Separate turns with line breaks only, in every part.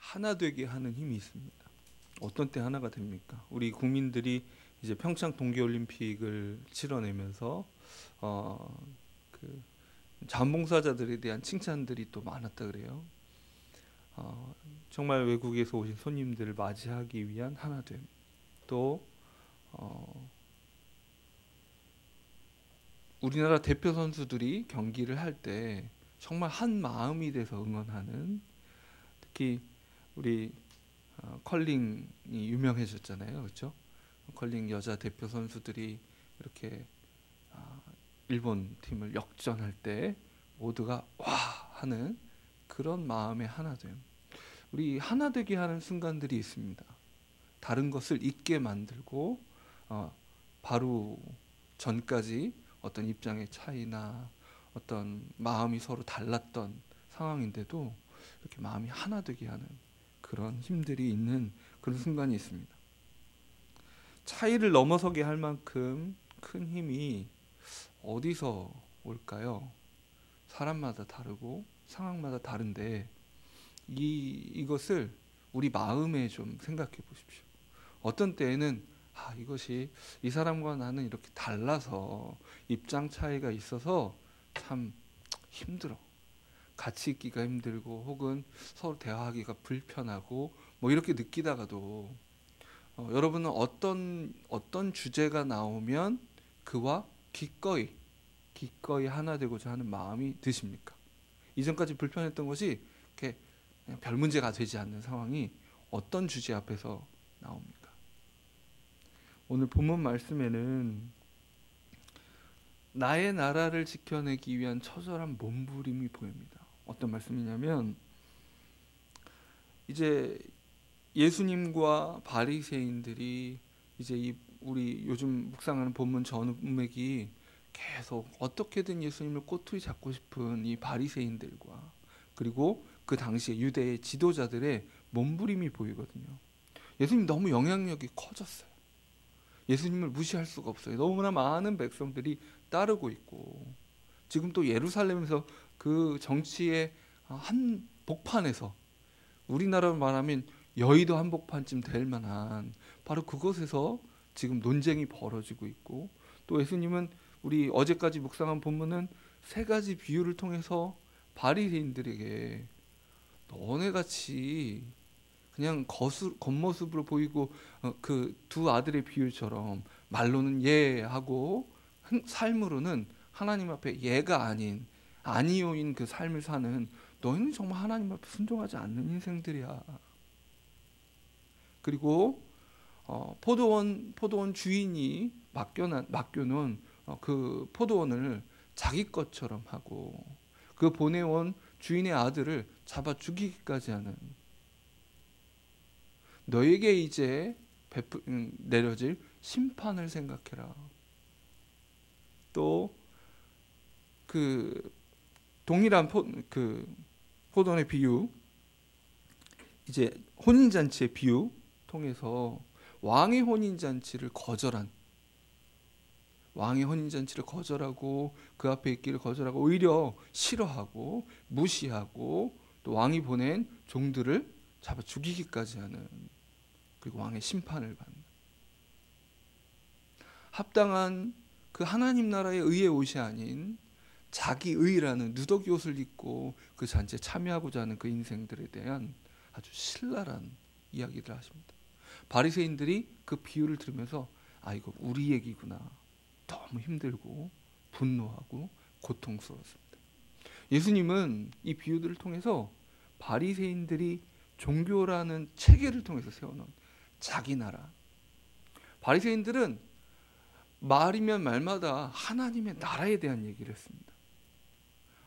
하나 되게 하는 힘이 있습니다. 어떤 때 하나가 됩니까? 우리 국민들이 이제 평창 동계올림픽을 치러내면서 그 자원봉사자들에 대한 칭찬들이 또 많았다 그래요. 정말 외국에서 오신 손님들을 맞이하기 위한 하나됨. 또 우리나라 대표 선수들이 경기를 할 때 정말 한 마음이 돼서 응원하는, 특히 우리 컬링이 유명해졌잖아요, 그렇죠? 컬링 여자 대표 선수들이 이렇게 일본 팀을 역전할 때 모두가 와 하는 그런 마음의 하나됨. 우리 하나 되게 하는 순간들이 있습니다. 다른 것을 잊게 만들고 바로 전까지 어떤 입장의 차이나 어떤 마음이 서로 달랐던 상황인데도 이렇게 마음이 하나 되게 하는 그런 힘들이 있는 그런 순간이 있습니다. 차이를 넘어서게 할 만큼 큰 힘이 어디서 올까요? 사람마다 다르고 상황마다 다른데 이것을 우리 마음에 좀 생각해 보십시오. 어떤 때에는 이것이 이 사람과 나는 이렇게 달라서 입장 차이가 있어서 참 힘들어. 같이 있기가 힘들고 혹은 서로 대화하기가 불편하고 뭐 이렇게 느끼다가도 여러분은 어떤 주제가 나오면 그와 기꺼이 하나 되고자 하는 마음이 드십니까? 이전까지 불편했던 것이 이렇게 그냥 별 문제가 되지 않는 상황이 어떤 주제 앞에서 나옵니까? 오늘 본문 말씀에는 나의 나라를 지켜내기 위한 처절한 몸부림이 보입니다. 어떤 말씀이냐면 이제 예수님과 바리새인들이 이제 우리 요즘 묵상하는 본문 전맥이 계속 어떻게든 예수님을 꼬투리 잡고 싶은 이 바리새인들과 그리고 그 당시에 유대의 지도자들의 몸부림이 보이거든요. 예수님 너무 영향력이 커졌어요. 예수님을 무시할 수가 없어요. 너무나 많은 백성들이 따르고 있고 지금 또 예루살렘에서 그 정치의 한 복판에서 우리나라로 말하면 여의도 한복판쯤 될 만한 바로 그곳에서 지금 논쟁이 벌어지고 있고 또 예수님은 우리 어제까지 묵상한 본문은 세 가지 비유를 통해서 바리새인들에게 너네같이 그냥 겉모습으로 보이고 그 두 아들의 비유처럼 말로는 예 하고 삶으로는 하나님 앞에 예가 아닌 아니요인 그 삶을 사는 너희는 정말 하나님 앞에 순종하지 않는 인생들이야. 그리고 포도원 주인이 맡겨놓은 그 포도원을 자기 것처럼 하고 그 보내온 주인의 아들을 잡아 죽이기까지 하는 너에게 이제 내려질 심판을 생각해라. 또 그 동일한 포도원의 비유, 이제 혼인잔치의 비유 통해서 왕의 혼인잔치를 거절하고 그 앞에 있기를 거절하고 오히려 싫어하고 무시하고 또 왕이 보낸 종들을 잡아 죽이기까지 하는, 그리고 왕의 심판을 받는 합당한 그 하나님 나라의 의의 옷이 아닌 자기 의라는 누더기 옷을 입고 그 잔치에 참여하고자 하는 그 인생들에 대한 아주 신랄한 이야기를 하십니다. 바리새인들이 그 비유를 들으면서 이거 우리 얘기구나. 너무 힘들고 분노하고 고통스러웠습니다. 예수님은 이 비유들을 통해서 바리새인들이 종교라는 체계를 통해서 세워놓은 자기 나라, 바리새인들은 말이면 말마다 하나님의 나라에 대한 얘기를 했습니다.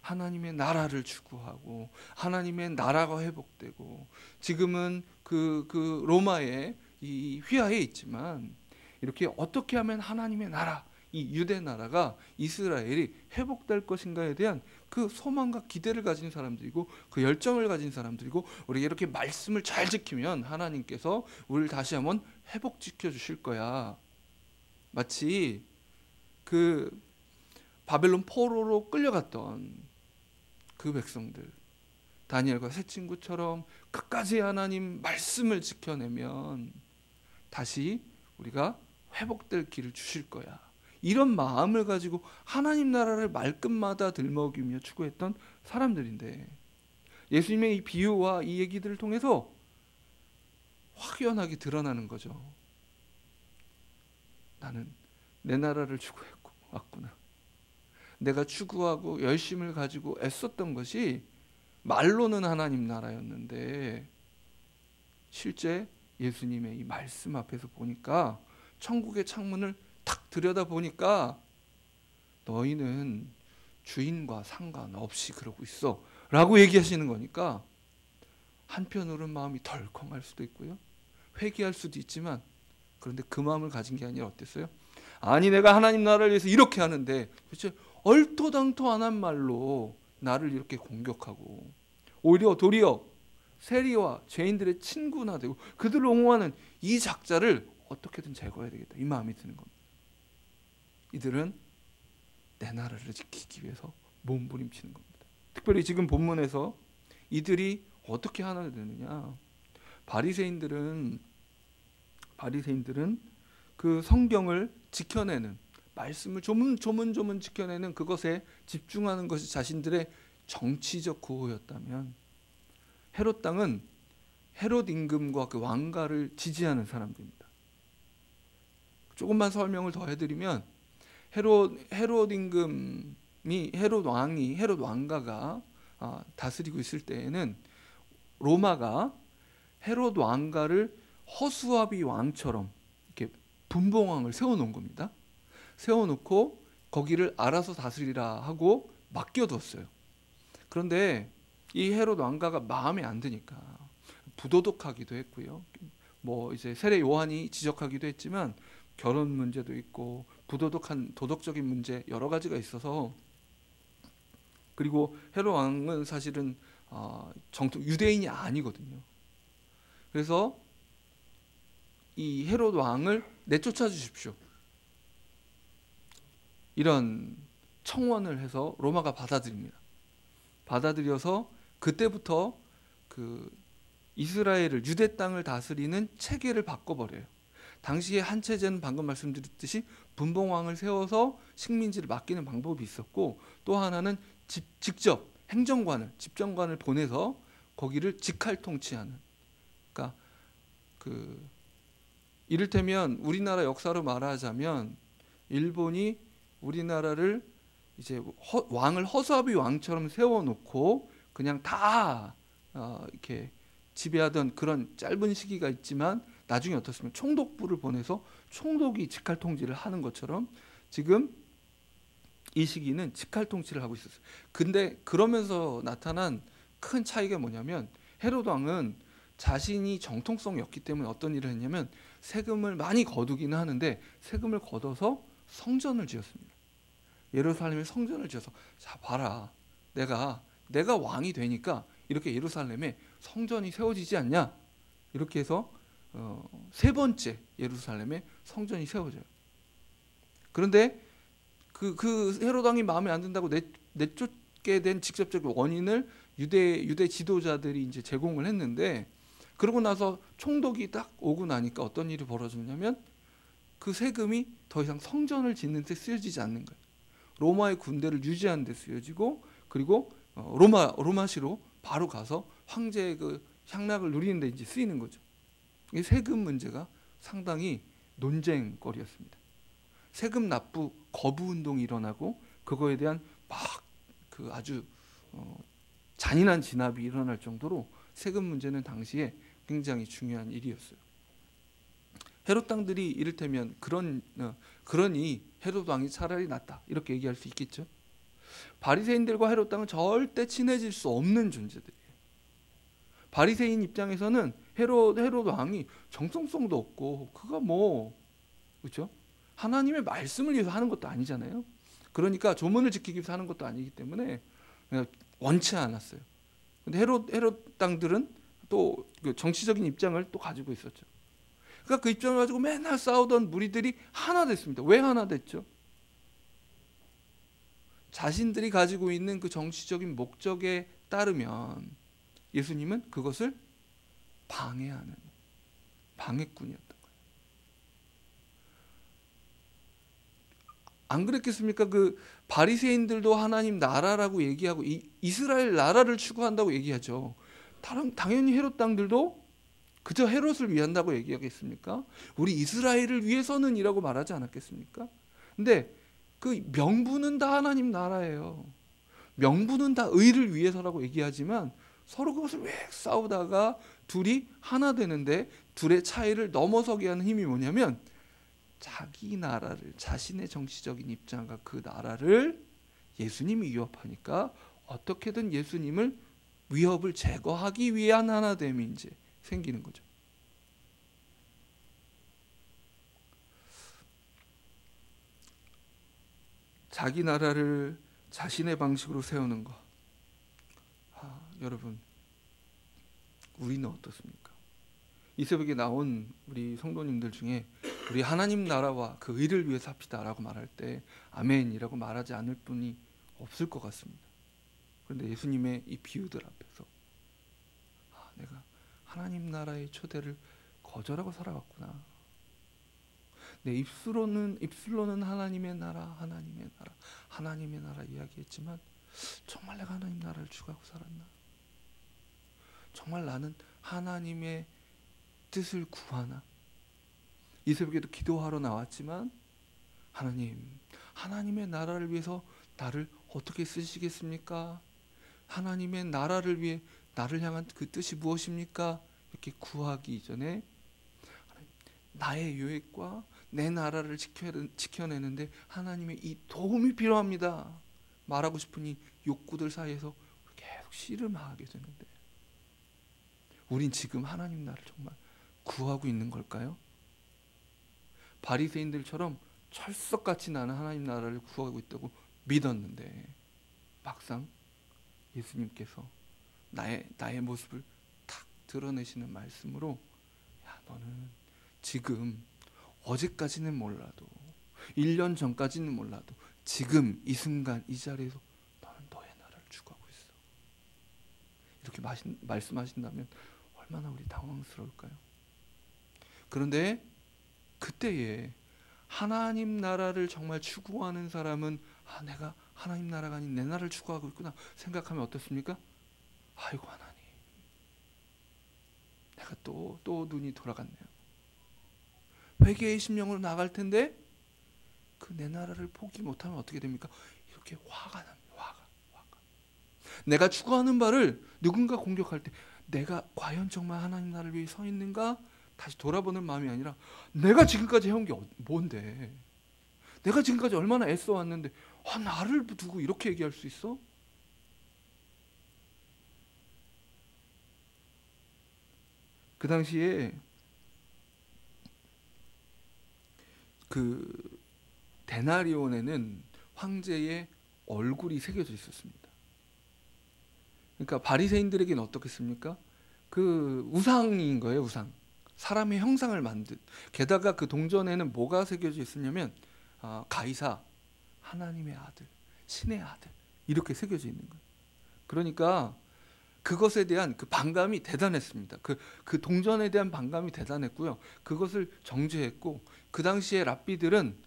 하나님의 나라를 추구하고 하나님의 나라가 회복되고 지금은 그 로마의 이 휘하에 있지만 이렇게 어떻게 하면 하나님의 나라, 이 유대 나라가 이스라엘이 회복될 것인가에 대한 그 소망과 기대를 가진 사람들이고 그 열정을 가진 사람들이고 우리가 이렇게 말씀을 잘 지키면 하나님께서 우리를 다시 한번 회복시켜 주실 거야. 마치 그 바벨론 포로로 끌려갔던 그 백성들, 다니엘과 세 친구처럼 끝까지 하나님 말씀을 지켜내면 다시 우리가 회복될 길을 주실 거야. 이런 마음을 가지고 하나님 나라를 말끝마다 들먹이며 추구했던 사람들인데, 예수님의 이 비유와 이 얘기들을 통해서 확연하게 드러나는 거죠. 나는 내 나라를 추구했고 왔구나. 내가 추구하고 열심을 가지고 애썼던 것이 말로는 하나님 나라였는데, 실제 예수님의 이 말씀 앞에서 보니까, 천국의 창문을 탁 들여다보니까 너희는 주인과 상관없이 그러고 있어 라고 얘기하시는 거니까, 한편으로는 마음이 덜컹할 수도 있고요, 회개할 수도 있지만, 그런데 그 마음을 가진 게 아니라 어땠어요? 아니, 내가 하나님 나라를 위해서 이렇게 하는데 도대체 얼토당토 안 한 말로 나를 이렇게 공격하고, 오히려 도리어 세리와 죄인들의 친구나 되고 그들을 옹호하는 이 작자를 어떻게든 제거해야 되겠다, 이 마음이 드는 겁니다. 이들은 내 나라를 지키기 위해서 몸부림치는 겁니다. 특별히 지금 본문에서 이들이 어떻게 하나 되느냐, 바리새인들은 그 성경을 지켜내는, 말씀을 조문조문 지켜내는 그것에 집중하는 것이 자신들의 정치적 구호였다면, 헤롯 당은 헤롯 임금과 그 왕가를 지지하는 사람들입니다. 조금만 설명을 더 해드리면, 헤롯 임금이, 헤롯 왕가가 다스리고 있을 때에는 로마가 헤롯 왕가를 허수아비 왕처럼 이렇게 분봉왕을 세워놓은 겁니다. 세워놓고 거기를 알아서 다스리라 하고 맡겨뒀어요. 그런데 이 헤롯 왕가가 마음에 안 드니까 부도덕하기도 했고요. 뭐 이제 세례 요한이 지적하기도 했지만 결혼 문제도 있고 부도덕한 도덕적인 문제 여러 가지가 있어서, 그리고 헤롯 왕은 사실은 정통 유대인이 아니거든요. 그래서 이 헤롯 왕을 내쫓아 주십시오, 이런 청원을 해서 로마가 받아들입니다. 받아들여서 그때부터 그 이스라엘을, 유대 땅을 다스리는 체계를 바꿔버려요. 당시에 한 체제는 방금 말씀드렸듯이 분봉왕을 세워서 식민지를 맡기는 방법이 있었고, 또 하나는 직접 집정관을 보내서 거기를 직할 통치하는, 그러니까 그 이를테면 우리나라 역사로 말하자면 일본이 우리나라를 이제 왕을 허수아비 왕처럼 세워놓고 그냥 다 이렇게 지배하던 그런 짧은 시기가 있지만, 나중에 어떻습니까? 총독부를 보내서 총독이 직할 통치를 하는 것처럼 지금 이 시기는 직할 통치를 하고 있었어요. 근데 그러면서 나타난 큰 차이가 뭐냐면, 헤롯 왕은 자신이 정통성이었기 때문에 어떤 일을 했냐면, 세금을 많이 거두기는 하는데 세금을 걷어서 성전을 지었습니다. 예루살렘에 성전을 지어서, 자 봐라, 내가 왕이 되니까 이렇게 예루살렘에 성전이 세워지지 않냐, 이렇게 해서 세 번째 예루살렘에 성전이 세워져요. 그런데 그 헤롯 왕이 마음에 안 든다고 내쫓게 된 직접적인 원인을 유대 지도자들이 이제 제공을 했는데, 그러고 나서 총독이 딱 오고 나니까 어떤 일이 벌어졌냐면, 그 세금이 더 이상 성전을 짓는 데 쓰여지지 않는 거예요. 로마의 군대를 유지하는 데 쓰여지고, 그리고 로마시로 바로 가서 황제의 그 향락을 누리는 데 이제 쓰이는 거죠. 이 세금 문제가 상당히 논쟁거리였습니다. 세금 납부 거부 운동이 일어나고, 그거에 대한 막 그 아주 잔인한 진압이 일어날 정도로 세금 문제는 당시에 굉장히 중요한 일이었어요. 헤롯 당들이 이를테면 그러니 헤롯 왕이 차라리 낫다, 이렇게 얘기할 수 있겠죠. 바리새인들과 헤롯 당은 절대 친해질 수 없는 존재들이에요. 바리새인 입장에서는 헤롯 왕이 정통성도 없고, 그가 뭐 그렇죠? 하나님의 말씀을 위해서 하는 것도 아니잖아요. 그러니까 조문을 지키기 위해서 하는 것도 아니기 때문에 원치 않았어요. 근데 헤롯 당들은 또 그 정치적인 입장을 또 가지고 있었죠. 그러니까 그 입장을 가지고 맨날 싸우던 무리들이 하나 됐습니다. 왜 하나 됐죠? 자신들이 가지고 있는 그 정치적인 목적에 따르면 예수님은 그것을 방해하는 방해꾼이었던 거예요. 안 그랬겠습니까? 그 바리새인들도 하나님 나라라고 얘기하고 이스라엘 나라를 추구한다고 얘기하죠. 당연히 헤롯 당들도 그저 헤롯을 위한다고 얘기하겠습니까? 우리 이스라엘을 위해서는 이라고 말하지 않았겠습니까? 근데 그 명분은 다 하나님 나라예요. 명분은 다 의를 위해서라고 얘기하지만 서로 그것을 왜 싸우다가 둘이 하나 되는데 둘의 차이를 넘어서게 하는 힘이 뭐냐면 자기 나라를, 자신의 정치적인 입장과 그 나라를 예수님이 위협하니까 어떻게든 예수님을 위협을 제거하기 위한 하나됨이 이제 생기는 거죠. 자기 나라를 자신의 방식으로 세우는 것. 여러분, 우리는 어떻습니까? 이 새벽에 나온 우리 성도님들 중에 우리 하나님 나라와 그 의를 위해 삽시다라고 말할 때 아멘이라고 말하지 않을 분이 없을 것 같습니다. 그런데 예수님의 이 비유들 앞에서 내가 하나님 나라의 초대를 거절하고 살아왔구나. 내 입술로는 하나님의 나라, 하나님의 나라, 하나님의 나라 이야기했지만 정말 내가 하나님 나라를 추구하고 살았나? 정말 나는 하나님의 뜻을 구하나? 이 새벽에도 기도하러 나왔지만 하나님, 하나님의 나라를 위해서 나를 어떻게 쓰시겠습니까? 하나님의 나라를 위해 나를 향한 그 뜻이 무엇입니까? 이렇게 구하기 전에 나의 유익과 내 나라를 지켜내는데 하나님의 이 도움이 필요합니다. 말하고 싶은 이 욕구들 사이에서 계속 씨름하게 되는데 우린 지금 하나님 나라를 정말 구하고 있는 걸까요? 바리새인들처럼 철석같이 나는 하나님 나라를 구하고 있다고 믿었는데 막상 예수님께서 나의 모습을 탁 드러내시는 말씀으로 야, 너는 지금 어제까지는 몰라도 1년 전까지는 몰라도 지금 이 순간 이 자리에서 너는 너의 나라를 추구하고 있어. 이렇게 말씀하신다면 얼마나 우리 당황스러울까요? 그런데 그때에 하나님 나라를 정말 추구하는 사람은 내가 하나님 나라가 아닌 내 나라를 추구하고 있구나 생각하면 어떻습니까? 아이고 하나님, 내가 또 눈이 돌아갔네요. 회개의 심령으로 나갈 텐데 그 내 나라를 포기 못하면 어떻게 됩니까? 이렇게 화가 납니다. 화가. 내가 추구하는 바를 누군가 공격할 때 내가 과연 정말 하나님 나라를 위해 서 있는가? 다시 돌아보는 마음이 아니라 내가 지금까지 해온 게 뭔데? 내가 지금까지 얼마나 애써 왔는데 나를 두고 이렇게 얘기할 수 있어? 그 당시에 그 데나리온에는 황제의 얼굴이 새겨져 있었습니다. 그러니까 바리새인들에게는 어떻겠습니까? 그 우상인 거예요, 우상. 사람의 형상을 만든. 게다가 그 동전에는 뭐가 새겨져 있었냐면 가이사, 하나님의 아들, 신의 아들 이렇게 새겨져 있는 거예요. 그러니까 그것에 대한 그 반감이 대단했습니다. 그 동전에 대한 반감이 대단했고요. 그것을 정죄했고 그 당시에 랍비들은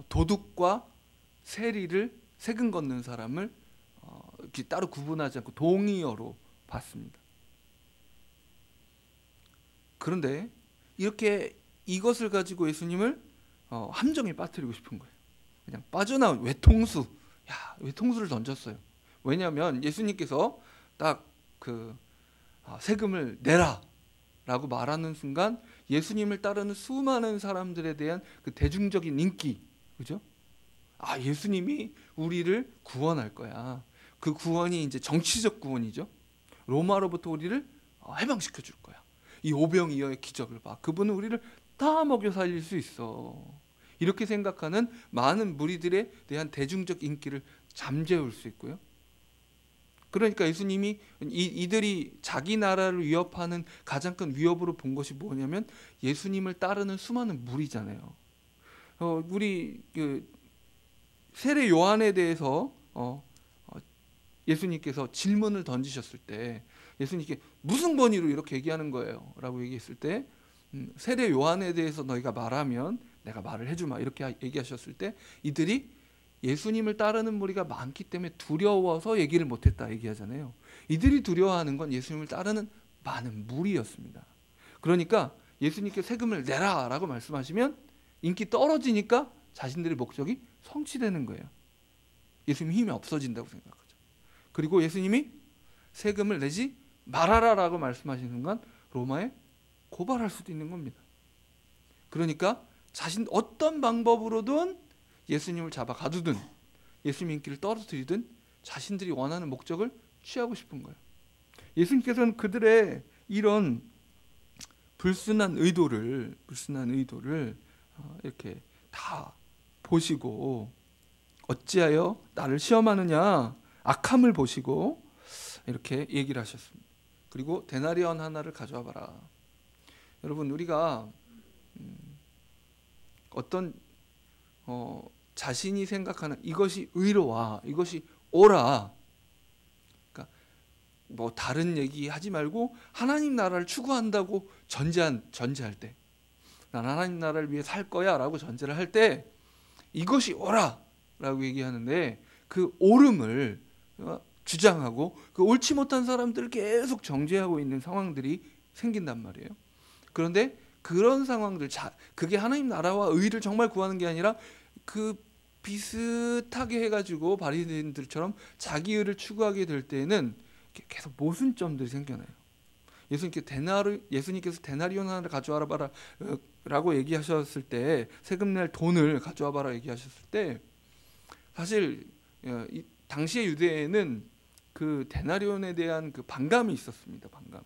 도둑과 세금 걷는 사람을 이렇게 따로 구분하지 않고 동의어로 봤습니다. 그런데 이렇게 이것을 가지고 예수님을 함정에 빠뜨리고 싶은 거예요. 그냥 빠져나온 외통수를 던졌어요. 왜냐하면 예수님께서 딱 그 세금을 내라라고 말하는 순간 예수님을 따르는 수많은 사람들에 대한 그 대중적인 인기, 그죠? 예수님이 우리를 구원할 거야. 그 구원이 이제 정치적 구원이죠. 로마로부터 우리를 해방시켜 줄 거야. 이 오병이어의 기적을 봐. 그분은 우리를 다 먹여 살릴 수 있어. 이렇게 생각하는 많은 무리들에 대한 대중적 인기를 잠재울 수 있고요. 그러니까 예수님이 이들이 자기 나라를 위협하는 가장 큰 위협으로 본 것이 뭐냐면 예수님을 따르는 수많은 무리잖아요. 우리 그 세례 요한에 대해서 예수님께서 질문을 던지셨을 때 예수님께 무슨 권위로 이렇게 얘기하는 거예요? 라고 얘기했을 때 세례 요한에 대해서 너희가 말하면 내가 말을 해주마 이렇게 얘기하셨을 때 이들이 예수님을 따르는 무리가 많기 때문에 두려워서 얘기를 못했다 얘기하잖아요. 이들이 두려워하는 건 예수님을 따르는 많은 무리였습니다. 그러니까 예수님께 세금을 내라 라고 말씀하시면 인기 떨어지니까 자신들의 목적이 성취되는 거예요. 예수님 힘이 없어진다고 생각하죠. 그리고 예수님이 세금을 내지 말아라 라고 말씀하시는 순간 로마에 고발할 수도 있는 겁니다. 그러니까 자신 어떤 방법으로든 예수님을 잡아 가두든 예수님 인기를 떨어뜨리든 자신들이 원하는 목적을 취하고 싶은 거예요. 예수님께서는 그들의 이런 불순한 의도를 이렇게 다 보시고 어찌하여 나를 시험하느냐 악함을 보시고 이렇게 얘기를 하셨습니다. 그리고 데나리온 하나를 가져와 봐라. 여러분 우리가 어떤 자신이 생각하는 이것이 의로와 이것이 옳아. 그러니까 뭐 다른 얘기 하지 말고 하나님 나라를 추구한다고 전제할 때, 난 하나님 나라를 위해 살 거야라고 전제를 할 때 이것이 옳아라고 얘기하는데 그 옳음을 주장하고 그 옳지 못한 사람들을 계속 정죄하고 있는 상황들이 생긴단 말이에요. 그런데 그런 상황들, 그게 하나님 나라와 의를 정말 구하는 게 아니라 그 비슷하게 해가지고 바리새인들처럼 자기 의를 추구하게 될 때에는 계속 모순점들이 생겨나요. 예수님께서 데나리온 하나를 가져와라 봐라 라고 얘기하셨을 때, 세금 낼 돈을 가져와 봐라 얘기하셨을 때, 사실 당시의 유대에는 그 데나리온에 대한 그 반감이 있었습니다. 반감이.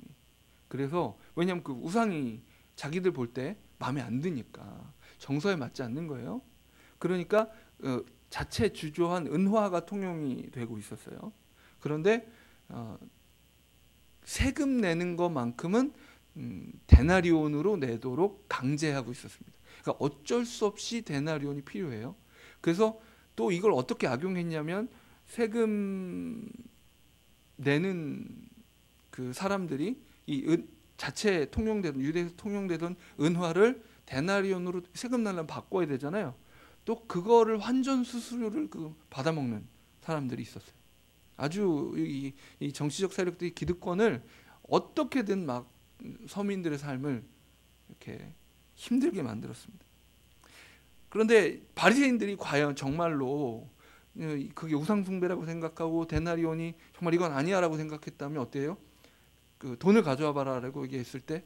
그래서 왜냐하면 그 우상이 자기들 볼 때 마음에 안 드니까 정서에 맞지 않는 거예요. 그러니까 자체 주조한 은화가 통용이 되고 있었어요. 그런데 세금 내는 것만큼은 데나리온으로 내도록 강제하고 있었습니다. 그러니까 어쩔 수 없이 데나리온이 필요해요. 그래서 또 이걸 어떻게 악용했냐면 세금 내는 그 사람들이 이 자체 통용되던 유대에서 통용되던 은화를 데나리온으로 세금 날려면 바꿔야 되잖아요. 또 그거를 환전 수수료를 받아먹는 사람들이 있었어요. 아주 이 정치적 세력들이 기득권을 어떻게든 막 서민들의 삶을 이렇게 힘들게 만들었습니다. 그런데 바리새인들이 과연 정말로 그게 우상숭배라고 생각하고 데나리온이 정말 이건 아니야라고 생각했다면 어때요? 그 돈을 가져와 봐라라고 얘기했을 때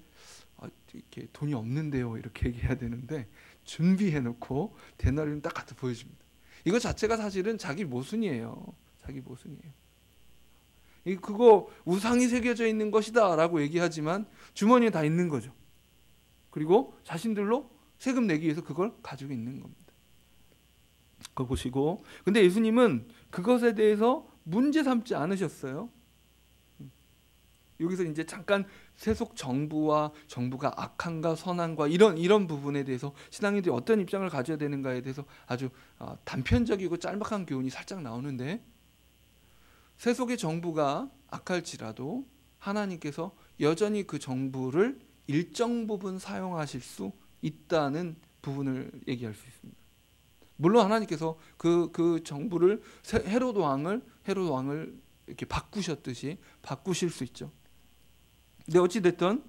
이렇게 돈이 없는데요 이렇게 얘기해야 되는데 준비해놓고 데나리온 딱 갖다 보여줍니다. 이거 자체가 사실은 자기 모순이에요. 자기 모순이에요. 그거 우상이 새겨져 있는 것이다라고 얘기하지만 주머니에 다 있는 거죠. 그리고 자신들로 세금 내기 위해서 그걸 가지고 있는 겁니다. 그거 보시고, 근데 예수님은 그것에 대해서 문제 삼지 않으셨어요. 여기서 이제 잠깐 세속 정부와 정부가 악한가 선한가 이런 부분에 대해서 신앙인들이 어떤 입장을 가져야 되는가에 대해서 아주 단편적이고 짤막한 교훈이 살짝 나오는데, 세속의 정부가 악할지라도 하나님께서 여전히 그 정부를 일정 부분 사용하실 수 있다는 부분을 얘기할 수 있습니다. 물론 하나님께서 그 정부를 헤롯 왕을 이렇게 바꾸셨듯이 바꾸실 수 있죠. 근데 어찌 됐든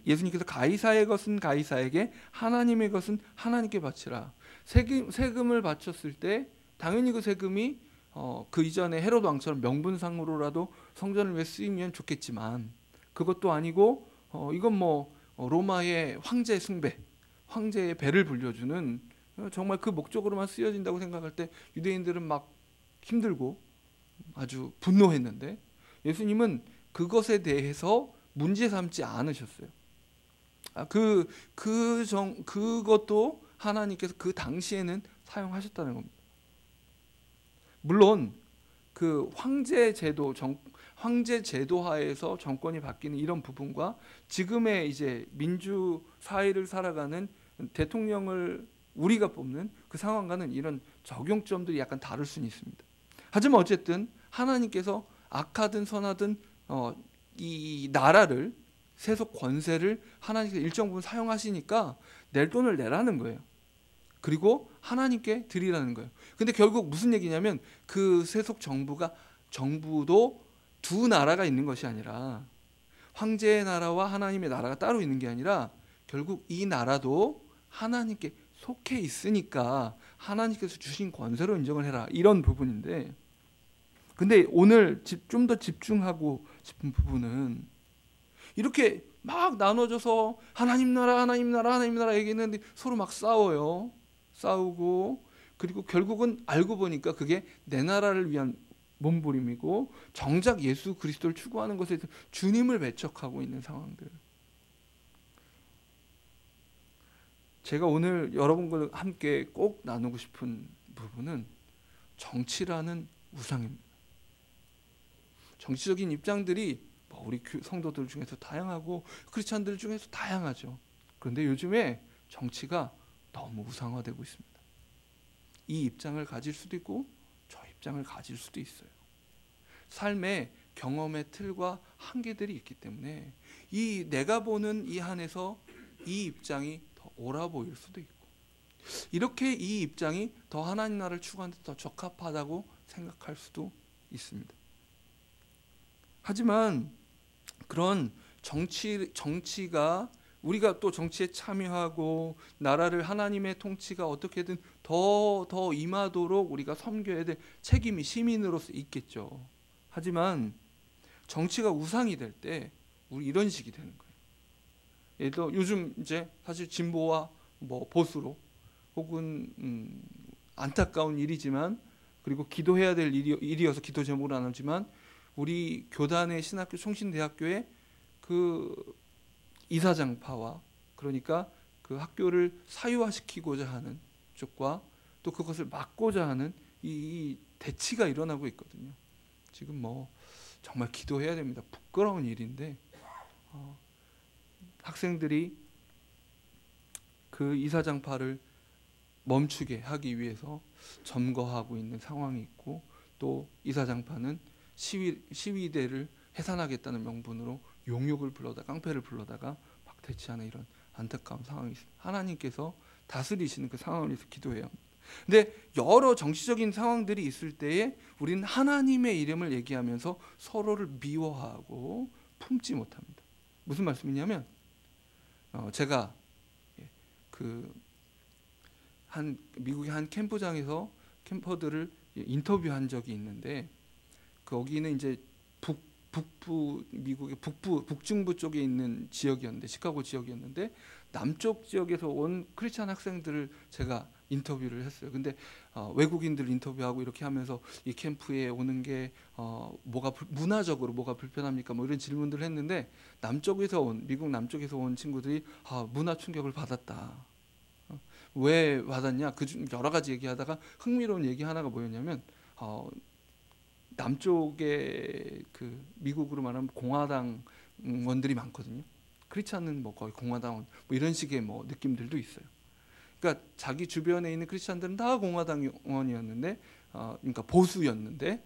예수님께서 가이사의 것은 가이사에게, 하나님의 것은 하나님께 바치라. 세금을 바쳤을 때 당연히 그 세금이 그 이전에 헤롯 왕처럼 명분상으로라도 성전을 위해 쓰이면 좋겠지만, 그것도 아니고 이건 뭐 로마의 황제 숭배, 황제의 배를 불려주는 정말 그 목적으로만 쓰여진다고 생각할 때 유대인들은 막 힘들고 아주 분노했는데, 예수님은 그것에 대해서 문제 삼지 않으셨어요. 그것도 하나님께서 그 당시에는 사용하셨다는 겁니다. 물론 그 황제 제도 하에서 정권이 바뀌는 이런 부분과 지금의 이제 민주 사회를 살아가는 대통령을 우리가 뽑는 그 상황과는 이런 적용점들이 약간 다를 수는 있습니다. 하지만 어쨌든 하나님께서 악하든 선하든 이 나라를, 세속 권세를 하나님께서 일정 부분 사용하시니까 낼 돈을 내라는 거예요. 그리고 하나님께 드리라는 거예요. 근데 결국 무슨 얘기냐면 그 세속 정부도 두 나라가 있는 것이 아니라, 황제의 나라와 하나님의 나라가 따로 있는 게 아니라 결국 이 나라도 하나님께 속해 있으니까 하나님께서 주신 권세로 인정을 해라, 이런 부분인데, 근데 오늘 좀 더 집중하고 싶은 부분은 이렇게 막 나눠져서 하나님 나라 하나님 나라 하나님 나라 얘기했는데 서로 막 싸우고, 그리고 결국은 알고 보니까 그게 내 나라를 위한 몸부림이고 정작 예수 그리스도를 추구하는 것에 주님을 배척하고 있는 상황들. 제가 오늘 여러분과 함께 꼭 나누고 싶은 부분은 정치라는 우상입니다. 정치적인 입장들이 우리 성도들 중에서 다양하고 크리스찬들 중에서 다양하죠. 그런데 요즘에 정치가 너무 우상화되고 있습니다. 이 입장을 가질 수도 있고 저 입장을 가질 수도 있어요. 삶의 경험의 틀과 한계들이 있기 때문에 내가 보는 이 안에서 이 입장이 더 옳아 보일 수도 있고, 이렇게 이 입장이 더 하나님 나라를 추구하는 데 더 적합하다고 생각할 수도 있습니다. 하지만 그런 정치가, 우리가 또 정치에 참여하고 나라를 하나님의 통치가 어떻게든 더 임하도록 우리가 섬겨야 될 책임이 시민으로서 있겠죠. 하지만 정치가 우상이 될 때 우리 이런 식이 되는 거예요. 예를 들어 요즘 이제 사실 진보와 보수로, 혹은 안타까운 일이지만, 그리고 기도해야 될 일이어서 기도 제목을 안 하지만, 우리 교단의 신학교 총신대학교의 그 이사장파와, 그러니까 그 학교를 사유화시키고자 하는 쪽과 또 그것을 막고자 하는 이 대치가 일어나고 있거든요. 지금 정말 기도해야 됩니다. 부끄러운 일인데 학생들이 그 이사장파를 멈추게 하기 위해서 점거하고 있는 상황이 있고, 또 이사장파는 시위대를 해산하겠다는 명분으로 용욕을 불러다가, 깡패를 불러다가 막 대치하는 이런 안타까운 상황이 있습니다. 하나님께서 다스리시는 그 상황을 위해서 기도해야 합니다. 근데 여러 정치적인 상황들이 있을 때에 우리는 하나님의 이름을 얘기하면서 서로를 미워하고 품지 못합니다. 무슨 말씀이냐면, 제가 미국의 한 캠프장에서 캠퍼들을 인터뷰한 적이 있는데, 거기는 이제 미국의 북중부 쪽에 있는 지역이었는데, 시카고 지역이었는데, 남쪽 지역에서 온 크리스찬 학생들을 제가 인터뷰를 했어요. 근데 외국인들 인터뷰하고 이렇게 하면서 이 캠프에 오는 게 문화적으로 뭐가 불편합니까? 이런 질문들을 했는데, 미국 남쪽에서 온 친구들이 문화 충격을 받았다. 왜 받았냐? 여러 가지 얘기하다가 흥미로운 얘기 하나가 뭐였냐면, 남쪽에 그 미국으로 말하면 공화당원들이 많거든요. 크리스찬은 거의 공화당원 이런 식의 느낌들도 있어요. 그러니까 자기 주변에 있는 크리스찬들은 다 공화당원이었는데, 그러니까 보수였는데,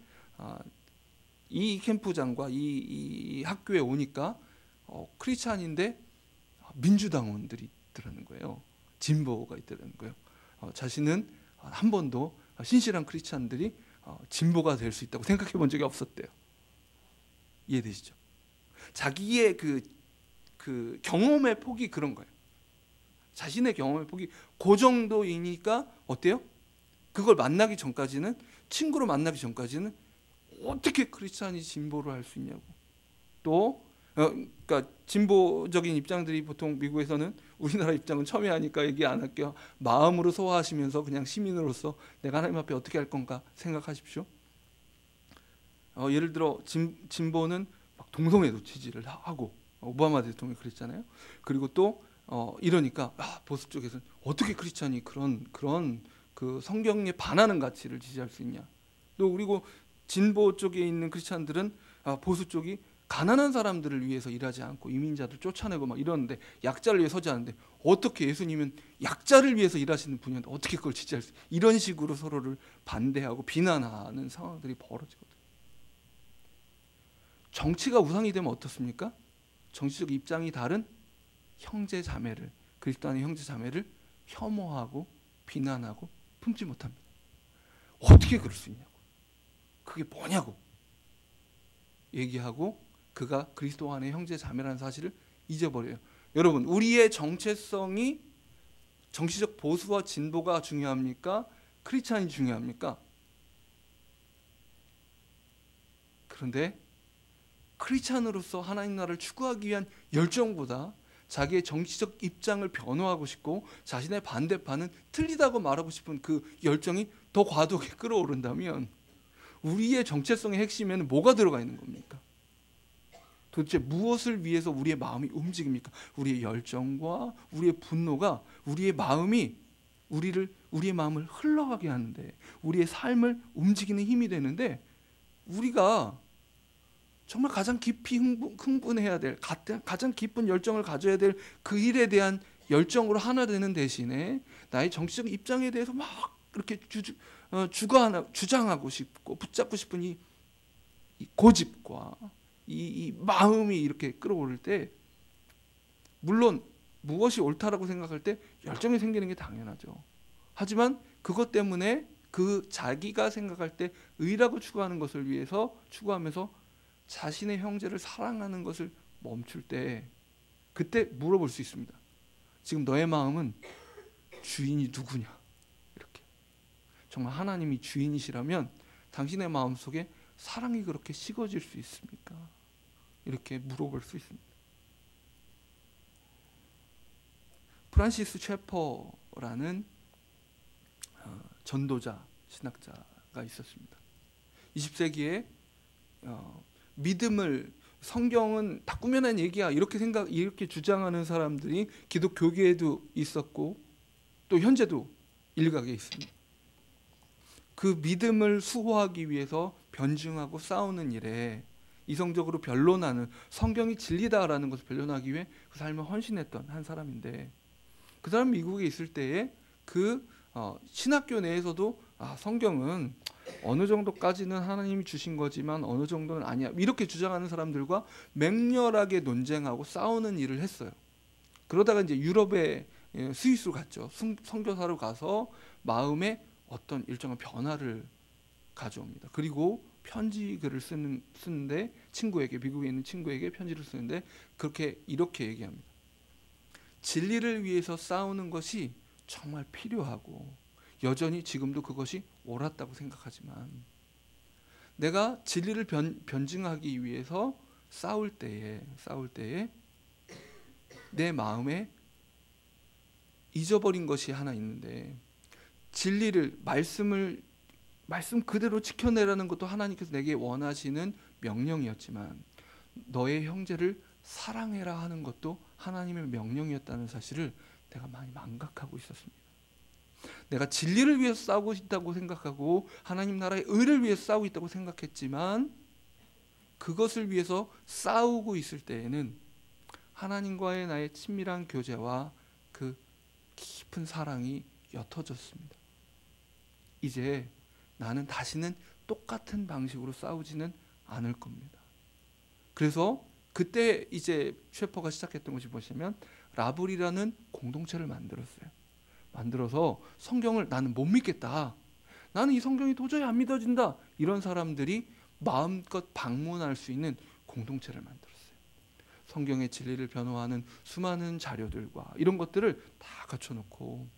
이 캠프장과 이 학교에 오니까 크리스찬인데 민주당원들이 있더라는 거예요. 진보가 있더라는 거예요. 자신은 한 번도 신실한 크리스찬들이 진보가 될 수 있다고 생각해 본 적이 없었대요. 이해되시죠? 자기의 그 경험의 폭이 그런 거예요. 자신의 경험의 폭이 그 정도이니까 어때요? 그걸 만나기 전까지는, 친구로 만나기 전까지는 어떻게 크리스찬이 진보를 할 수 있냐고. 또 그러니까 진보적인 입장들이 보통 미국에서는, 우리나라 입장은 첨예하니까 얘기 안 할게요. 마음으로 소화하시면서 그냥 시민으로서 내가 하나님 앞에 어떻게 할 건가 생각하십시오. 예를 들어 진보는 막 동성애도 지지를 하고, 오바마 대통령이 그랬잖아요. 그리고 또 이러니까 보수 쪽에서는 어떻게 크리스찬이 그런 그 성경에 반하는 가치를 지지할 수 있냐. 또 그리고 진보 쪽에 있는 크리스찬들은 보수 쪽이 가난한 사람들을 위해서 일하지 않고 이민자들 쫓아내고 막 이러는데, 약자를 위해 서지 않는데, 어떻게 예수님은 약자를 위해서 일하시는 분이었는데 어떻게 그걸 지지할 수, 이런 식으로 서로를 반대하고 비난하는 상황들이 벌어지거든요. 정치가 우상이 되면 어떻습니까? 정치적 입장이 다른 형제 자매를, 그리스도 안의 형제 자매를 혐오하고 비난하고 품지 못합니다. 어떻게 그럴 수 있냐고, 그게 뭐냐고 얘기하고 그가 그리스도 안의 형제 자매라는 사실을 잊어버려요. 여러분, 우리의 정체성이 정치적 보수와 진보가 중요합니까? 크리스찬이 중요합니까? 그런데 크리스찬으로서 하나님 나라를 추구하기 위한 열정보다 자기의 정치적 입장을 변호하고 싶고 자신의 반대파는 틀리다고 말하고 싶은 그 열정이 더 과도하게 끌어오른다면 우리의 정체성의 핵심에는 뭐가 들어가 있는 겁니까? 도대체 무엇을 위해서 우리의 마음이 움직입니까? 우리의 열정과 우리의 분노가 우리의 마음을 흘러가게 하는데, 우리의 삶을 움직이는 힘이 되는데, 우리가 정말 가장 깊이 흥분해야 될, 가장 깊은 열정을 가져야 될 그 일에 대한 열정으로 하나 되는 대신에 나의 정치적 입장에 대해서 막 이렇게 주장하고 싶고 붙잡고 싶은 이 고집과 이 마음이 이렇게 끌어오를 때, 물론 무엇이 옳다라고 생각할 때 열정이 생기는 게 당연하죠. 하지만 그것 때문에 그 자기가 생각할 때 의라고 추구하는 것을 위해서 추구하면서 자신의 형제를 사랑하는 것을 멈출 때, 그때 물어볼 수 있습니다. 지금 너의 마음은 주인이 누구냐? 이렇게. 정말 하나님이 주인이시라면 당신의 마음속에 사랑이 그렇게 식어질 수 있습니까? 이렇게 물어볼 수 있습니다. 프란시스 셰퍼라는 전도자, 신학자가 있었습니다. 20세기에 믿음을, 성경은 다 꾸며낸 얘기야 이렇게 주장하는 사람들이 기독교계에도 있었고 또 현재도 일각에 있습니다. 그 믿음을 수호하기 위해서 변증하고 싸우는 일에 이성적으로 변론하는, 성경이 진리다라는 것을 변론하기 위해 그 삶을 헌신했던 한 사람인데, 그 사람 미국에 있을 때에 그 신학교 내에서도 성경은 어느 정도까지는 하나님이 주신 거지만 어느 정도는 아니야, 이렇게 주장하는 사람들과 맹렬하게 논쟁하고 싸우는 일을 했어요. 그러다가 이제 유럽에 스위스로 갔죠. 선교사로 가서 마음에 어떤 일정한 변화를 가져옵니다. 그리고 편지 글을 쓰는데 미국에 있는 친구에게 편지를 쓰는데 이렇게 얘기합니다. 진리를 위해서 싸우는 것이 정말 필요하고 여전히 지금도 그것이 옳았다고 생각하지만, 내가 진리를 변증하기 위해서 싸울 때에 내 마음에 잊어버린 것이 하나 있는데, 진리를, 말씀 그대로 지켜내라는 것도 하나님께서 내게 원하시는 명령이었지만, 너의 형제를 사랑해라 하는 것도 하나님의 명령이었다는 사실을 내가 많이 망각하고 있었습니다. 내가 진리를 위해서 싸우고 있다고 생각하고 하나님 나라의 의를 위해서 싸우고 있다고 생각했지만, 그것을 위해서 싸우고 있을 때에는 하나님과의 나의 친밀한 교제와 그 깊은 사랑이 옅어졌습니다. 이제 나는 다시는 똑같은 방식으로 싸우지는 않을 겁니다. 그래서 그때 이제 셰퍼가 시작했던 것이 뭐냐면 라블이라는 공동체를 만들어서 성경을 나는 못 믿겠다, 나는 이 성경이 도저히 안 믿어진다, 이런 사람들이 마음껏 방문할 수 있는 공동체를 만들었어요. 성경의 진리를 변호하는 수많은 자료들과 이런 것들을 다 갖춰놓고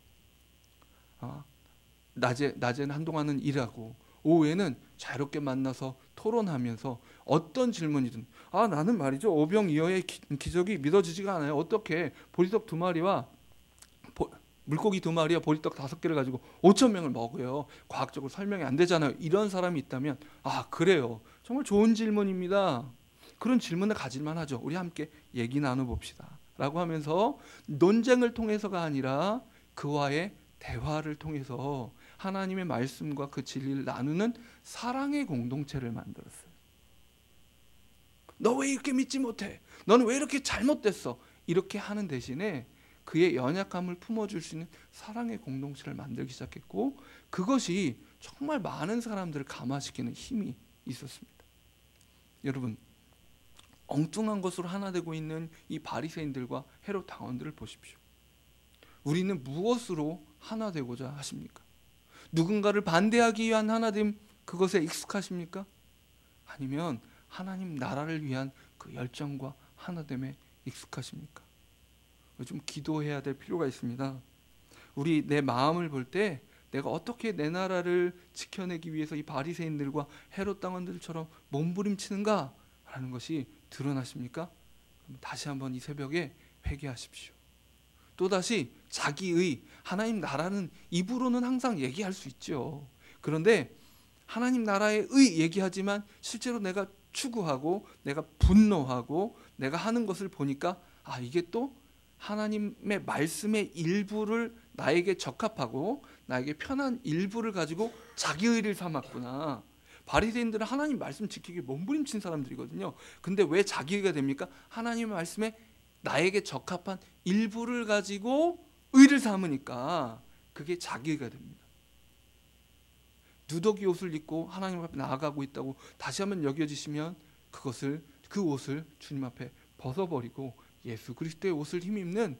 낮에는 한동안은 일하고 오후에는 자유롭게 만나서 토론하면서 어떤 질문이든, 나는 말이죠, 오병이어의 기적이 믿어지지가 않아요. 어떻게 보리떡 2마리와 물고기 2마리와 보리떡 5개를 가지고 5,000명을 먹어요. 과학적으로 설명이 안 되잖아요. 이런 사람이 있다면 그래요, 정말 좋은 질문입니다. 그런 질문을 가질만 하죠. 우리 함께 얘기 나눠봅시다 라고 하면서 논쟁을 통해서가 아니라 그와의 대화를 통해서 하나님의 말씀과 그 진리를 나누는 사랑의 공동체를 만들었어요. 너 왜 이렇게 믿지 못해? 너는 왜 이렇게 잘못됐어? 이렇게 하는 대신에 그의 연약함을 품어줄 수 있는 사랑의 공동체를 만들기 시작했고, 그것이 정말 많은 사람들을 감화시키는 힘이 있었습니다. 여러분, 엉뚱한 것으로 하나 되고 있는 이 바리새인들과 헤롯 당원들을 보십시오. 우리는 무엇으로 하나 되고자 하십니까? 누군가를 반대하기 위한 하나됨, 그것에 익숙하십니까? 아니면 하나님 나라를 위한 그 열정과 하나됨에 익숙하십니까? 좀 기도해야 될 필요가 있습니다. 우리 내 마음을 볼 때 내가 어떻게 내 나라를 지켜내기 위해서 이 바리새인들과 헤롯 당원들처럼 몸부림치는가 하는 것이 드러나십니까? 다시 한번 이 새벽에 회개하십시오. 또다시 자기의, 하나님 나라는 입으로는 항상 얘기할 수 있죠. 그런데 하나님 나라의 의 얘기하지만 실제로 내가 추구하고 내가 분노하고 내가 하는 것을 보니까 이게 또 하나님의 말씀의 일부를 나에게 적합하고 나에게 편한 일부를 가지고 자기 의를 삼았구나. 바리새인들은 하나님 말씀 지키기 몸부림친 사람들이거든요. 근데 왜 자기 의가 됩니까? 하나님의 말씀에 나에게 적합한 일부를 가지고 의를 삼으니까 그게 자기 의가 됩니다. 누더기 옷을 입고 하나님 앞에 나아가고 있다고 다시 한번 여겨지시면 그 옷을 주님 앞에 벗어버리고 예수 그리스도의 옷을 입는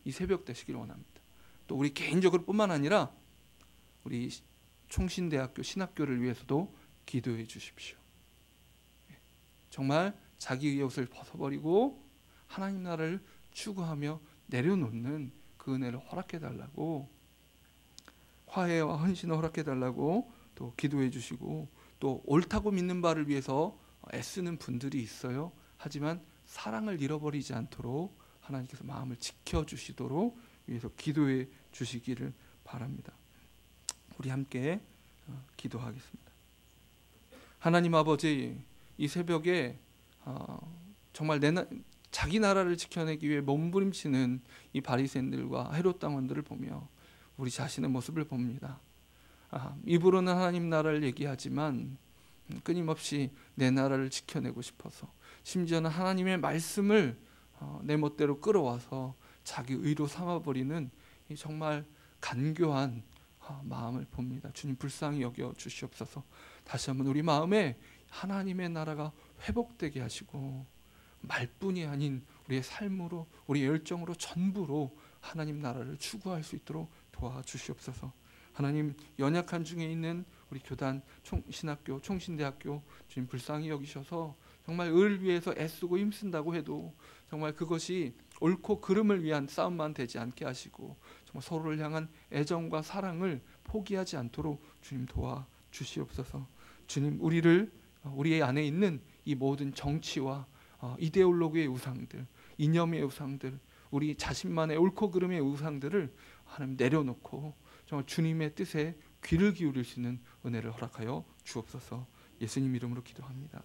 이 새벽 되시길 원합니다. 또 우리 개인적으로 뿐만 아니라 우리 총신대학교 신학교를 위해서도 기도해 주십시오. 정말 자기의 옷을 벗어버리고 하나님 나라를 추구하며 내려놓는 그 은혜를 허락해 달라고, 화해와 헌신을 허락해 달라고 또 기도해 주시고, 또 옳다고 믿는 바를 위해서 애쓰는 분들이 있어요. 하지만 사랑을 잃어버리지 않도록 하나님께서 마음을 지켜주시도록 위해서 기도해 주시기를 바랍니다. 우리 함께 기도하겠습니다. 하나님 아버지, 이 새벽에 정말 자기 나라를 지켜내기 위해 몸부림치는 이 바리새인들과 헤롯 당원들을 보며 우리 자신의 모습을 봅니다. 입으로는 하나님 나라를 얘기하지만 끊임없이 내 나라를 지켜내고 싶어서, 심지어는 하나님의 말씀을 내 멋대로 끌어와서 자기 의로 삼아버리는 이 정말 간교한 마음을 봅니다. 주님 불쌍히 여겨 주시옵소서. 다시 한번 우리 마음에 하나님의 나라가 회복되게 하시고 말뿐이 아닌 우리의 삶으로, 우리의 열정으로 전부로 하나님 나라를 추구할 수 있도록 도와주시옵소서. 하나님, 연약한 중에 있는 우리 교단, 신학교, 총신대학교 주님 불쌍히 여기셔서 정말 의를 위해서 애쓰고 힘쓴다고 해도 정말 그것이 옳고 그름을 위한 싸움만 되지 않게 하시고 정말 서로를 향한 애정과 사랑을 포기하지 않도록 주님 도와주시옵소서. 주님, 우리 안에 있는 이 모든 정치와 이데올로기의 우상들, 이념의 우상들, 우리 자신만의 옳고 그름의 우상들을 하나님 내려놓고 정말 주님의 뜻에 귀를 기울일 수 있는 은혜를 허락하여 주옵소서. 예수님 이름으로 기도합니다.